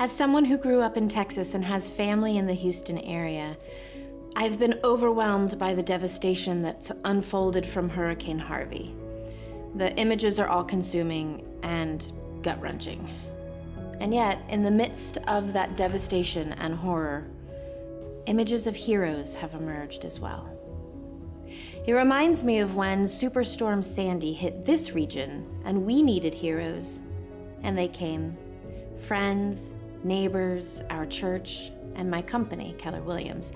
As someone who grew up in Texas and has family in the Houston area, I've been overwhelmed by the devastation that's unfolded from Hurricane Harvey. The images are all-consuming and gut-wrenching. And yet, in the midst of that devastation and horror, images of heroes have emerged as well. It reminds me of when Superstorm Sandy hit this region and we needed heroes, and they came. Friends, neighbors, our church, and my company, Keller Williams,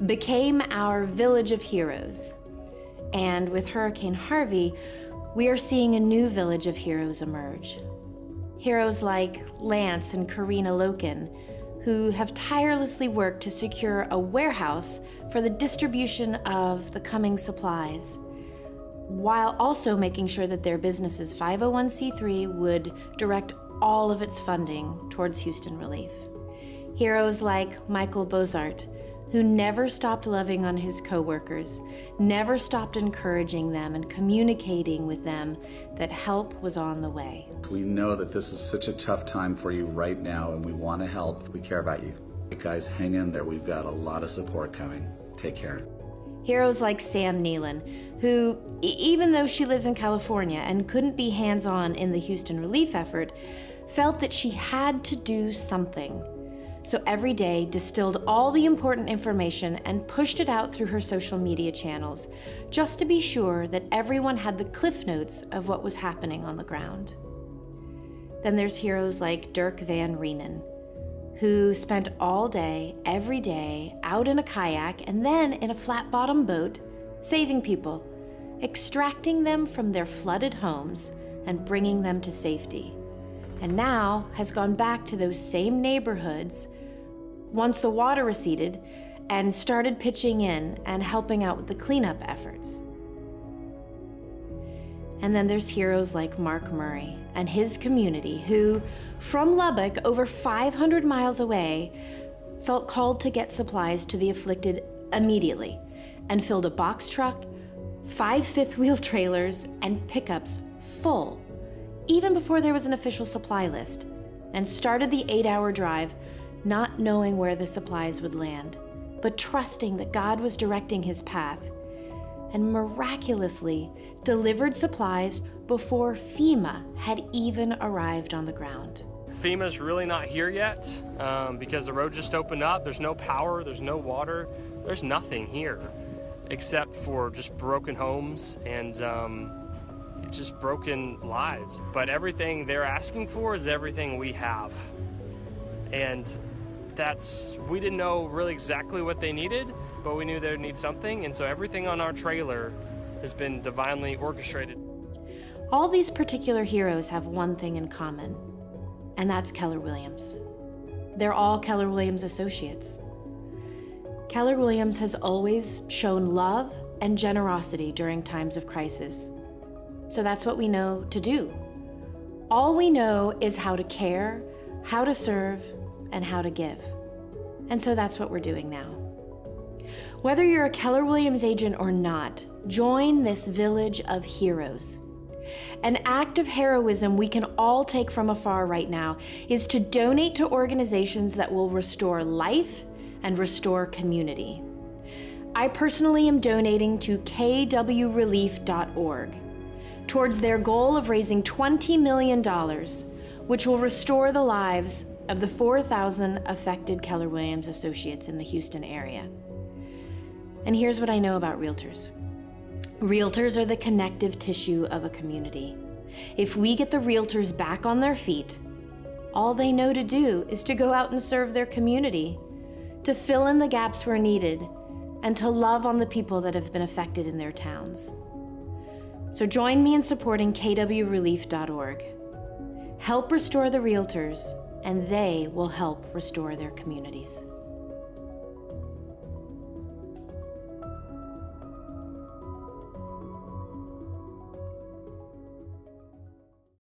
became our village of heroes. And with Hurricane Harvey, we are seeing a new village of heroes emerge. Heroes like Lance and Karina Loken, who have tirelessly worked to secure a warehouse for the distribution of the coming supplies, while also making sure that their business's 501c3 would direct all of its funding towards Houston relief. Heroes like Michael Bozart, who never stopped loving on his coworkers, never stopped encouraging them and communicating with them that help was on the way. We know that this is such a tough time for you right now, and we want to help. We care about you. Guys, hang in there. We've got a lot of support coming. Take care. Heroes like Sam Nealon, who, even though she lives in California and couldn't be hands-on in the Houston relief effort, felt that she had to do something. So every day distilled all the important information and pushed it out through her social media channels, just to be sure that everyone had the cliff notes of what was happening on the ground. Then there's heroes like Dirk Van Renan, who spent all day, every day, out in a kayak and then in a flat-bottom boat, saving people, extracting them from their flooded homes and bringing them to safety. And now has gone back to those same neighborhoods once the water receded and started pitching in and helping out with the cleanup efforts. And then there's heroes like Mark Murray and his community who, from Lubbock, over 500 miles away, felt called to get supplies to the afflicted immediately and filled a box truck, 5 fifth-wheel trailers, and pickups full, even before there was an official supply list, and started the 8-hour drive not knowing where the supplies would land, but trusting that God was directing his path, and miraculously delivered supplies before FEMA had even arrived on the ground. FEMA's really not here yet because the road just opened up. There's no power, there's no water, there's nothing here except for just broken homes and just broken lives. But everything they're asking for is everything we have. And we didn't know really exactly what they needed, but we knew they would need something. And so everything on our trailer has been divinely orchestrated. All these particular heroes have one thing in common, and that's Keller Williams. They're all Keller Williams associates. Keller Williams has always shown love and generosity during times of crisis. So that's what we know to do. All we know is how to care, how to serve, and how to give. And so that's what we're doing now. Whether you're a Keller Williams agent or not, join this village of heroes. An act of heroism we can all take from afar right now is to donate to organizations that will restore life and restore community. I personally am donating to kwrelief.org towards their goal of raising $20 million, which will restore the lives of the 4,000 affected Keller Williams associates in the Houston area. And here's what I know about realtors. Realtors are the connective tissue of a community. If we get the realtors back on their feet, all they know to do is to go out and serve their community, to fill in the gaps where needed, and to love on the people that have been affected in their towns. So join me in supporting kwrelief.org. Help restore the realtors, and they will help restore their communities.